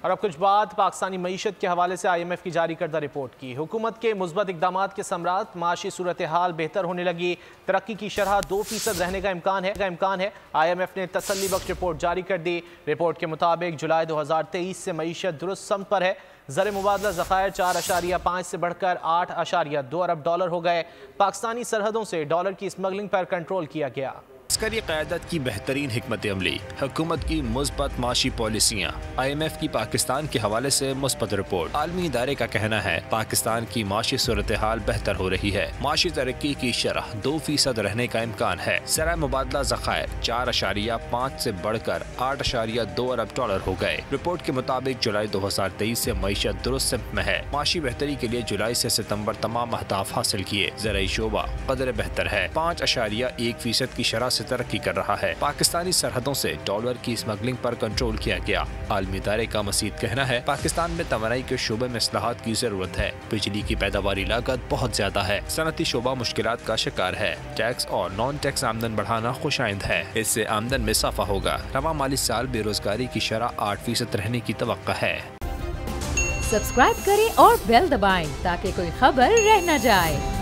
اور اب کچھ بات پاکستانی معیشت کے حوالے سے IMF کی جاری کردہ رپورٹ کی۔ حکومت کے مثبت اقدامات کے ثمرات، معاشی صورتحال بہتر ہونے لگی، ترقی کی شرح 2% رہنے کا امکان ہے۔ IMF نے تسلی بخش رپورٹ جاری کر دی۔ رپورٹ کے مطابق جولائی 2023 سے معیشت درست سمت پر ہے۔ زر مبادلہ ذخائر 4.5 سے بڑھ کر 8.2 ارب ڈالر ہو گئے۔ پاکستانی سرحدوں سے ڈالر کی اسمگلنگ پر کنٹرول کیا گیا۔ عسکری قیادت کی بہترین حکمت عملی، حکومت کی مثبت معاشی پالیسیاں، IMF کی پاکستان کے حوالے سے مثبت رپورٹ۔ عالمی ادارے کا کہنا ہے پاکستان کی معاشی صورتحال بہتر ہو رہی ہے، معاشی ترقی کی شرح 2% رہنے کا امکان ہے۔ زر مبادلہ ذخائر 4.5 سے بڑھ کر 8.2 ارب ڈالر ہو گئے۔ رپورٹ کے مطابق جولائی 2023 سے معیشت درست سمت میں ہے۔ معاشی بہتری کے لیے جولائی سے ستمبر تمام اہداف حاصل کیے۔ زرعی شعبہ قدر بہتر ہے، 5.1% کی شرح سے ترقی کر رہا ہے۔ پاکستانی سرحدوں سے ڈالر کی اسمگلنگ پر کنٹرول کیا گیا۔ عالمی ادارے کا مزید کہنا ہے پاکستان میں توانائی کے شعبے میں اصلاحات کی ضرورت ہے۔ بجلی کی پیداواری لاگت بہت زیادہ ہے، صنعتی شعبہ مشکلات کا شکار ہے۔ ٹیکس اور نان ٹیکس آمدن بڑھانا خوش آئند ہے، اس سے آمدن میں اضافہ ہوگا۔ رواں مالی سال بے روزگاری کی شرح 8% رہنے کی توقع ہے۔ سبسکرائب کریں اور بیل دبائیں تاکہ کوئی خبر رہ نہ جائے۔